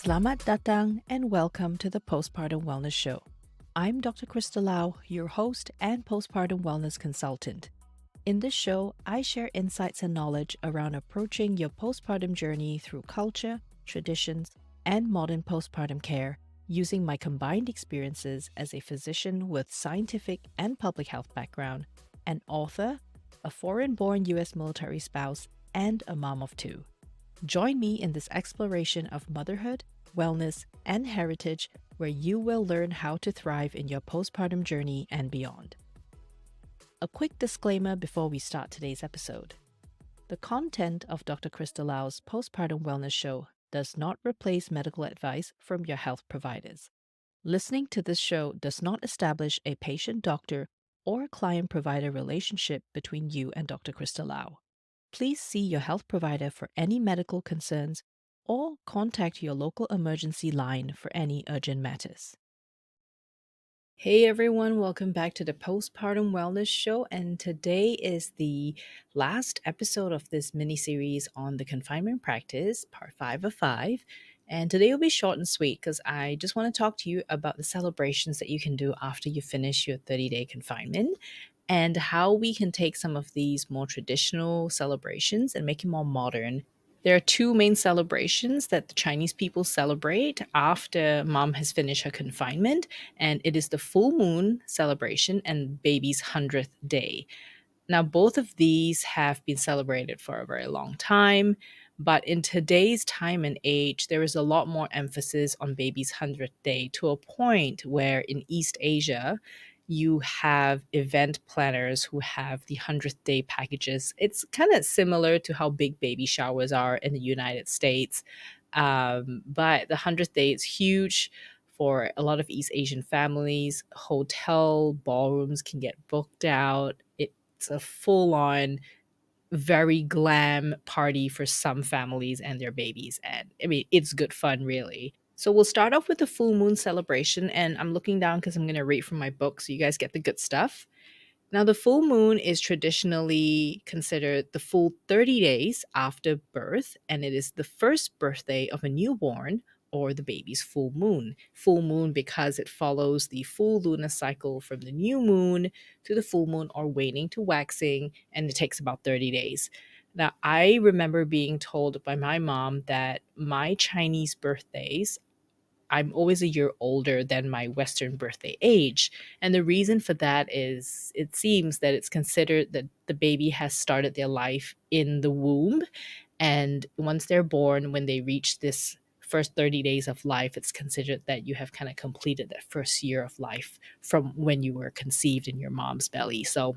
Selamat datang and welcome to the Postpartum Wellness Show. I'm Dr. Kristal Lau, your host and postpartum wellness consultant. In this show, I share insights and knowledge around approaching your postpartum journey through culture, traditions, and modern postpartum care using my combined experiences as a physician with scientific and public health background, an author, a foreign born U.S. military spouse, and a mom of two. Join me in this exploration of motherhood, wellness, and heritage where you will learn how to thrive in your postpartum journey and beyond. A quick disclaimer before we start today's episode. The content of Dr. Kristal Lau's Postpartum Wellness Show does not replace medical advice from your health providers. Listening to this show does not establish a patient-doctor or client-provider relationship between you and Dr. Kristal Lau. Please see your health provider for any medical concerns or contact your local emergency line for any urgent matters. Hey everyone, welcome back to the Postpartum Wellness Show. And today is the last episode of this mini series on the confinement practice, part 5 of 5. And today will be short and sweet because I just want to talk to you about the celebrations that you can do after you finish your 30-day confinement and how we can take some of these more traditional celebrations and make it more modern. There are two main celebrations that the Chinese people celebrate after mom has finished her confinement, and it is the full moon celebration and baby's 100th day. Now, both of these have been celebrated for a very long time, but in today's time and age, there is a lot more emphasis on baby's 100th day to a point where in East Asia, you have event planners who have the 100th day packages. It's kind of similar to how big baby showers are in the United States. But the 100th day is huge for a lot of East Asian families. Hotel ballrooms can get booked out. It's a full on, very glam party for some families and their babies. And I mean, it's good fun, really. So we'll start off with the full moon celebration. And I'm looking down because I'm going to read from my book so you guys get the good stuff. Now, the full moon is traditionally considered the full 30 days after birth, and it is the first birthday of a newborn or the baby's full moon. Full moon because it follows the full lunar cycle from the new moon to the full moon or waning to waxing, and it takes about 30 days. Now, I remember being told by my mom that my Chinese birthdays, I'm always a year older than my Western birthday age. And the reason for that is it seems that it's considered that the baby has started their life in the womb. And once they're born, when they reach this first 30 days of life, it's considered that you have kind of completed that first year of life from when you were conceived in your mom's belly. So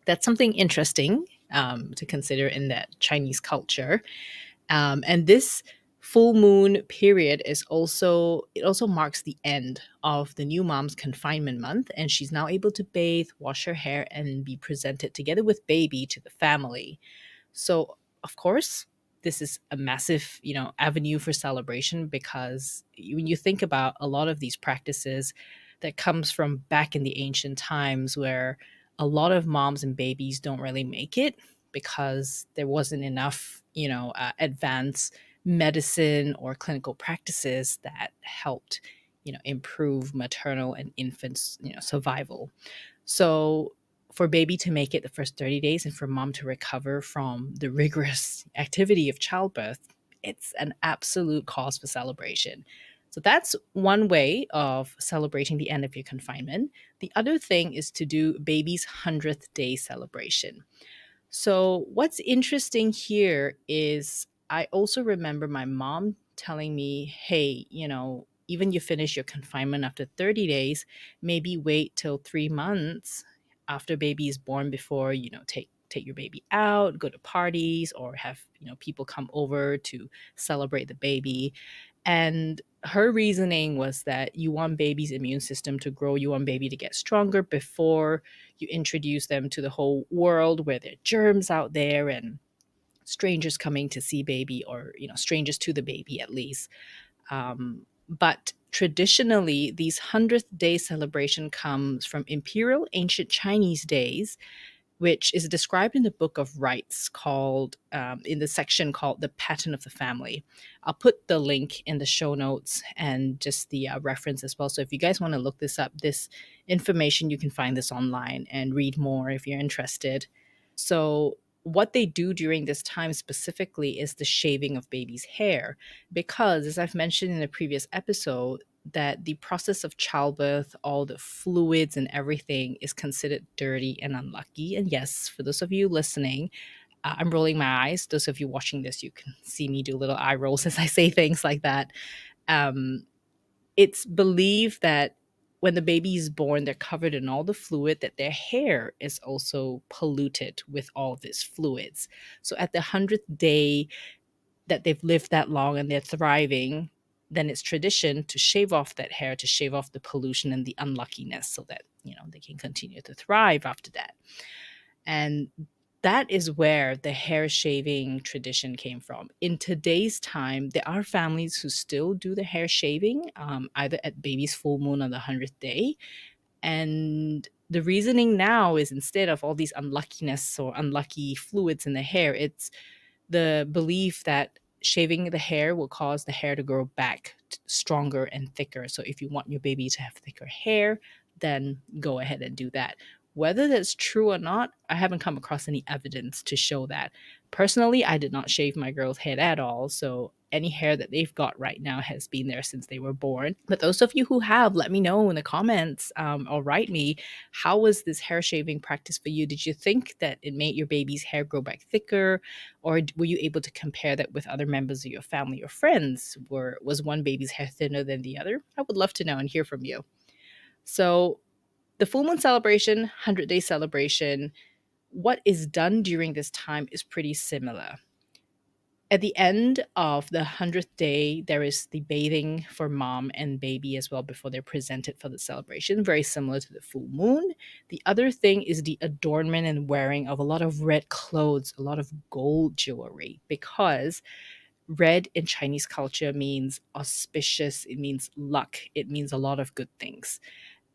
that's something interesting to consider in that Chinese culture. And this full moon period is also marks the end of the new mom's confinement month, and she's now able to bathe, wash her hair, and be presented together with baby to the family. So, of course, this is a massive, avenue for celebration because when you think about a lot of these practices that comes from back in the ancient times where a lot of moms and babies don't really make it because there wasn't enough, advanced medicine or clinical practices that helped, improve maternal and infants, survival. So for baby to make it the first 30 days and for mom to recover from the rigorous activity of childbirth, it's an absolute cause for celebration. So that's one way of celebrating the end of your confinement. The other thing is to do baby's 100th day celebration. So what's interesting here is I also remember my mom telling me, hey, even you finish your confinement after 30 days, maybe wait till 3 months after baby is born before, take your baby out, go to parties or have, people come over to celebrate the baby. And her reasoning was that you want baby's immune system to grow, you want baby to get stronger before you introduce them to the whole world where there are germs out there and strangers coming to see baby or, strangers to the baby at least. But traditionally, these 100th day celebration comes from imperial ancient Chinese days which is described in the Book of Rites, called in the section called The Pattern of the Family. I'll put the link in the show notes and just the reference as well. So if you guys want to look this up, this information, you can find this online and read more if you're interested. So, what they do during this time specifically is the shaving of baby's hair, because, as I've mentioned in a previous episode, that the process of childbirth, all the fluids and everything is considered dirty and unlucky. And yes, for those of you listening, I'm rolling my eyes. Those of you watching this, you can see me do little eye rolls as I say things like that. Um, it's believed that when the baby is born, they're covered in all the fluid, that their hair is also polluted with all this fluids. So at the 100th day that they've lived that long and they're thriving, then it's tradition to shave off that hair, to shave off the pollution and the unluckiness so that, they can continue to thrive after that. And that is where the hair shaving tradition came from. In today's time, there are families who still do the hair shaving, either at baby's full moon on the 100th day. And the reasoning now is, instead of all these unluckiness or unlucky fluids in the hair, it's the belief that shaving the hair will cause the hair to grow back stronger and thicker. So if you want your baby to have thicker hair, then go ahead and do that. Whether that's true or not, I haven't come across any evidence to show that. Personally, I did not shave my girl's head at all, so any hair that they've got right now has been there since they were born. But those of you who have, let me know in the comments, or write me, how was this hair shaving practice for you? Did you think that it made your baby's hair grow back thicker? Or were you able to compare that with other members of your family or friends? Was one baby's hair thinner than the other? I would love to know and hear from you. So, the full moon celebration, 100-day celebration, what is done during this time is pretty similar. At the end of the 100th day, there is the bathing for mom and baby as well before they're presented for the celebration, very similar to the full moon. The other thing is the adornment and wearing of a lot of red clothes, a lot of gold jewelry, because red in Chinese culture means auspicious, it means luck, it means a lot of good things.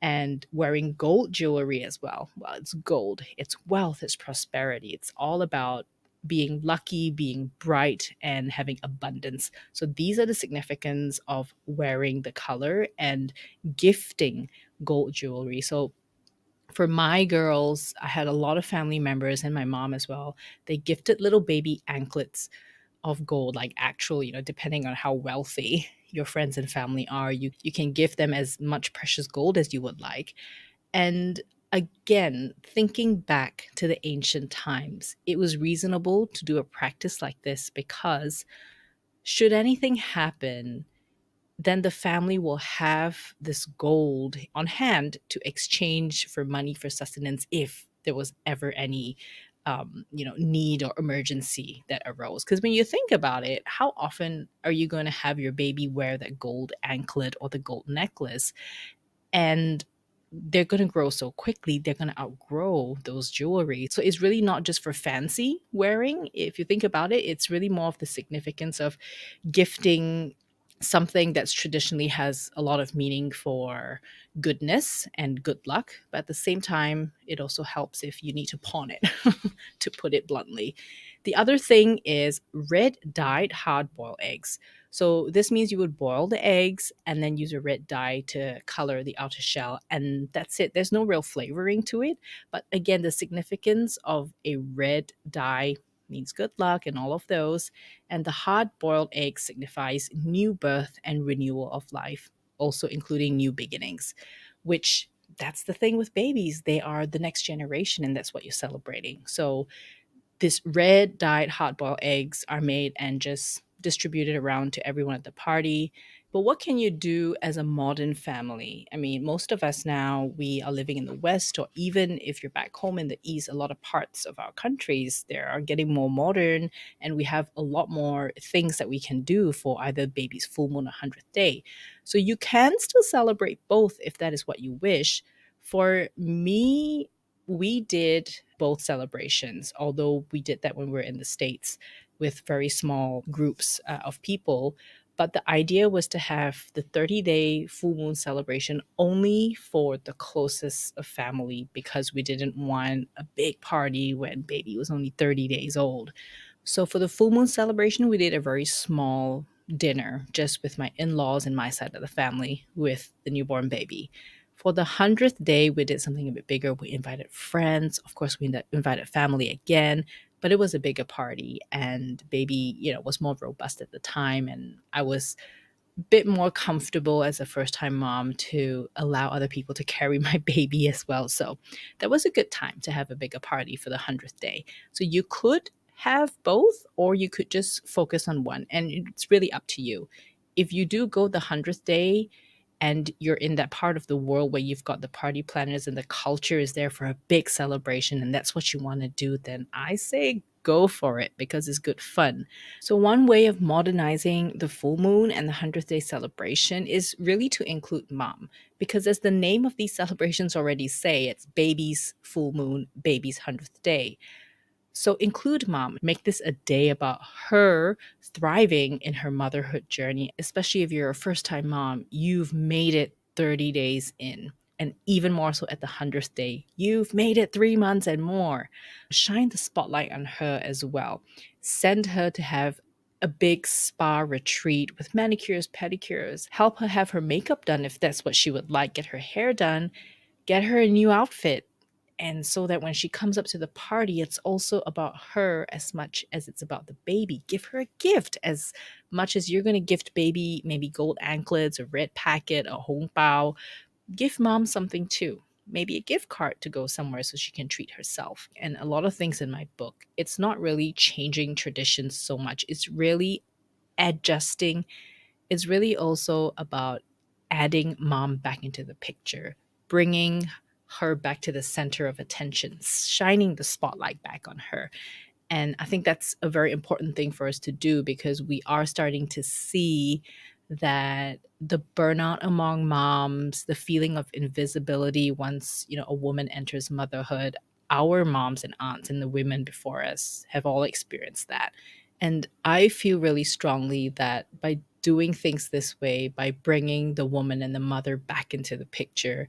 And wearing gold jewelry as well. Well, it's gold, it's wealth, it's prosperity. It's all about being lucky, being bright, and having abundance. So these are the significance of wearing the color and gifting gold jewelry. So for my girls, I had a lot of family members and my mom as well. They gifted little baby anklets of gold, like actual, depending on how wealthy your friends and family are, you can give them as much precious gold as you would like. And again, thinking back to the ancient times, it was reasonable to do a practice like this because should anything happen, then the family will have this gold on hand to exchange for money for sustenance if there was ever any need or emergency that arose. Because when you think about it, how often are you going to have your baby wear that gold anklet or the gold necklace? And they're going to grow so quickly, they're going to outgrow those jewelry. So it's really not just for fancy wearing. If you think about it, it's really more of the significance of gifting something that's traditionally has a lot of meaning for goodness and good luck, but at the same time it also helps if you need to pawn it, to put it bluntly. The other thing is red dyed hard boiled eggs. So this means you would boil the eggs and then use a red dye to color the outer shell, and that's it. There's no real flavoring to it, but again, the significance of a red dye means good luck and all of those. And the hard boiled egg signifies new birth and renewal of life, also including new beginnings, which that's the thing with babies. They are the next generation, and that's what you're celebrating. So this red dyed hard boiled eggs are made and just distributed around to everyone at the party. But what can you do as a modern family? I mean, most of us now, we are living in the West, or even if you're back home in the East, a lot of parts of our countries, they are getting more modern, and we have a lot more things that we can do for either baby's full moon or 100th day. So you can still celebrate both if that is what you wish. For me, we did both celebrations, although we did that when we were in the States with very small groups of people. But the idea was to have the 30-day full moon celebration only for the closest of family because we didn't want a big party when baby was only 30 days old. So for the full moon celebration, we did a very small dinner just with my in-laws and my side of the family with the newborn baby. For the 100th day, we did something a bit bigger. We invited friends. Of course, we invited family again, but it was a bigger party and baby, was more robust at the time. And I was bit more comfortable as a first time mom to allow other people to carry my baby as well. So that was a good time to have a bigger party for the 100th day. So you could have both, or you could just focus on one. And it's really up to you. If you do go the 100th day and you're in that part of the world where you've got the party planners and the culture is there for a big celebration and that's what you want to do, then I say go for it because it's good fun. So, one way of modernizing the full moon and the 100th day celebration is really to include mom, because as the name of these celebrations already say, it's baby's full moon, baby's 100th day. So include mom. Make this a day about her thriving in her motherhood journey, especially if you're a first time mom, you've made it 30 days in. And even more so at the 100th day, you've made it 3 months and more. Shine the spotlight on her as well. Send her to have a big spa retreat with manicures, pedicures. Help her have her makeup done if that's what she would like. Get her hair done. Get her a new outfit, and so that when she comes up to the party, it's also about her as much as it's about the baby. Give her a gift as much as you're going to gift baby maybe gold anklets, a red packet, a hong bao. Give mom something too. Maybe a gift card to go somewhere so she can treat herself. And a lot of things in my book, it's not really changing traditions so much. It's really adjusting. It's really also about adding mom back into the picture, bringing her back to the center of attention, shining the spotlight back on her. And I think that's a very important thing for us to do because we are starting to see that the burnout among moms, the feeling of invisibility once, a woman enters motherhood, our moms and aunts and the women before us have all experienced that. And I feel really strongly that by doing things this way, by bringing the woman and the mother back into the picture,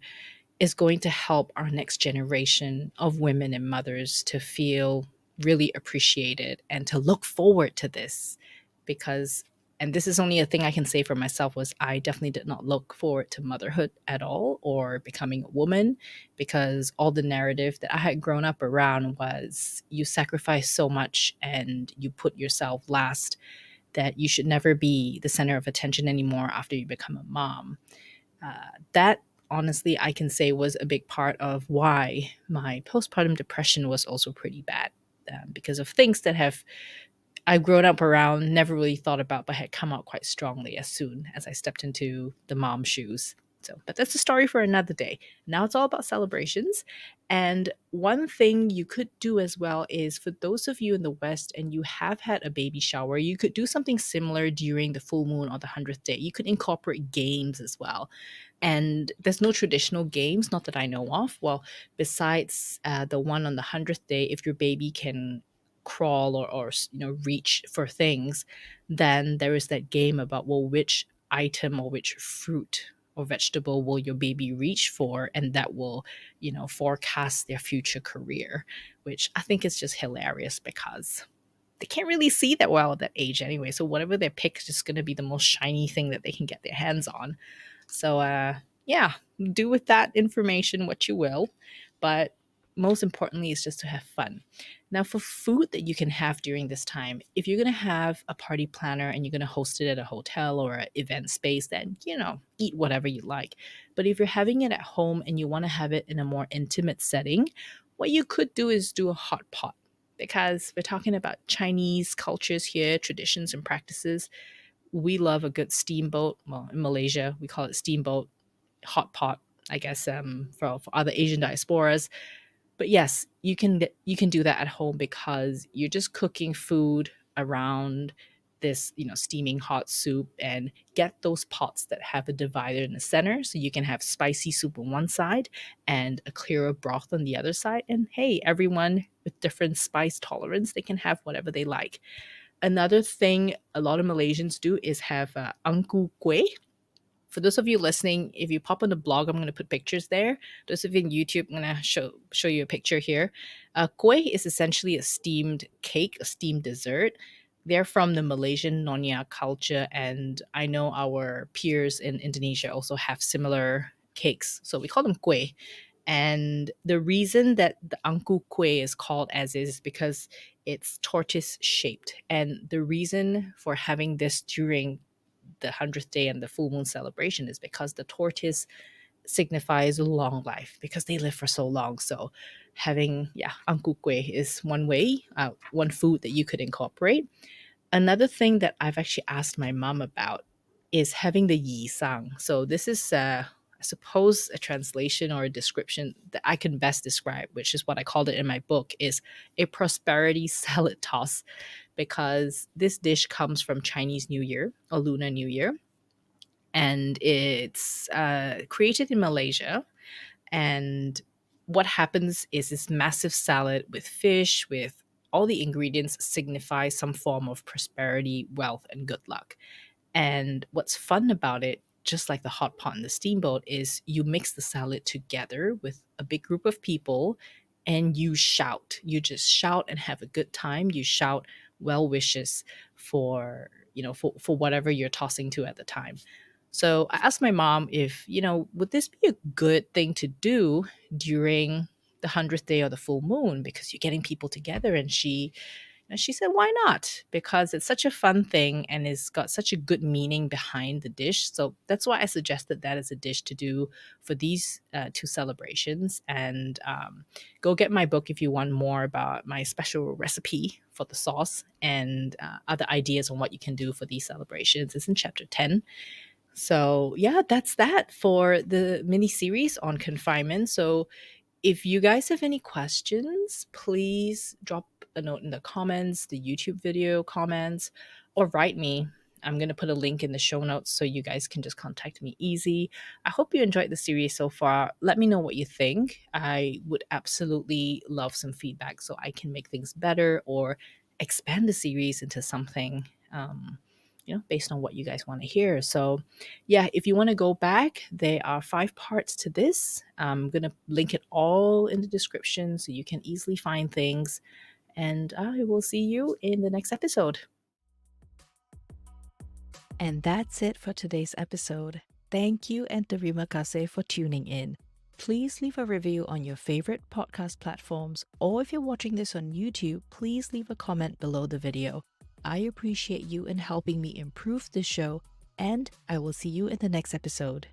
is going to help our next generation of women and mothers to feel really appreciated and to look forward to this. Because and this is only a thing I can say for myself, was I definitely did not look forward to motherhood at all or becoming a woman, because all the narrative that I had grown up around was you sacrifice so much and you put yourself last, that you should never be the center of attention anymore after you become a mom. That honestly, I can say was a big part of why my postpartum depression was also pretty bad, because of things that have I've grown up around, never really thought about, but had come out quite strongly as soon as I stepped into the mom shoes. So, but that's a story for another day. Now it's all about celebrations. And one thing you could do as well is, for those of you in the West and you have had a baby shower, you could do something similar during the full moon or the 100th day. You could incorporate games as well. And there's no traditional games, not that I know of. Well, besides the one on the 100th day, if your baby can crawl or reach for things, then there is that game about, well, which item or which fruit or vegetable will your baby reach for, and that will forecast their future career, which I think is just hilarious because they can't really see that well at that age anyway, so whatever they pick is just going to be the most shiny thing that they can get their hands on. So, yeah, do with that information what you will. But most importantly, is just to have fun. Now, for food that you can have during this time, if you're going to have a party planner and you're going to host it at a hotel or an event space, then, eat whatever you like. But if you're having it at home and you want to have it in a more intimate setting, what you could do is do a hot pot. Because we're talking about Chinese cultures here, traditions and practices. We love a good steamboat. Well, in Malaysia, we call it steamboat, hot pot, I guess, for other Asian diasporas. But yes, you can do that at home because you're just cooking food around this, steaming hot soup, and get those pots that have a divider in the center so you can have spicy soup on one side and a clearer broth on the other side. And hey, everyone with different spice tolerance, they can have whatever they like. Another thing a lot of Malaysians do is have angku kueh. For those of you listening, if you pop on the blog, I'm going to put pictures there. Those of you on YouTube, I'm going to show you a picture here. Kueh is essentially a steamed cake, a steamed dessert. They're from the Malaysian Nonya culture, and I know our peers in Indonesia also have similar cakes. So we call them kueh. And the reason that the angku kueh is called as is because it's tortoise shaped. And the reason for having this during the 100th day and the full moon celebration is because the tortoise signifies long life because they live for so long. So having ang ku kueh is one way, one food that you could incorporate. Another thing that I've actually asked my mom about is having the yi sang. So this is I suppose a translation or a description that I can best describe, which is what I called it in my book, is a prosperity salad toss, because this dish comes from Chinese New Year or Lunar New Year, and it's created in Malaysia. And what happens is this massive salad with fish, with all the ingredients signify some form of prosperity, wealth, and good luck. And what's fun about it, just like the hot pot and the steamboat, is you mix the salad together with a big group of people and you shout. You just shout and have a good time. You shout well wishes for, for whatever you're tossing to at the time. So I asked my mom if, would this be a good thing to do during the 100th day or the full moon, because you're getting people together. And she said, why not? Because it's such a fun thing and it's got such a good meaning behind the dish. So that's why I suggested that as a dish to do for these two celebrations. And go get my book if you want more about my special recipe for the sauce and other ideas on what you can do for these celebrations. It's in chapter 10. So, yeah, that's that for the mini series on confinement. So, if you guys have any questions, please drop a note in the comments, the YouTube video comments, or write me. I'm going to put a link in the show notes so you guys can just contact me easy. I hope you enjoyed the series so far. Let me know what you think. I would absolutely love some feedback so I can make things better or expand the series into something based on what you guys want to hear. So yeah, if you want to go back, there are 5 parts to this. I'm going to link it all in the description so you can easily find things. And I will see you in the next episode. And that's it for today's episode. Thank you and terima kasih for tuning in. Please leave a review on your favorite podcast platforms, or if you're watching this on YouTube, please leave a comment below the video. I appreciate you in helping me improve this show, and I will see you in the next episode.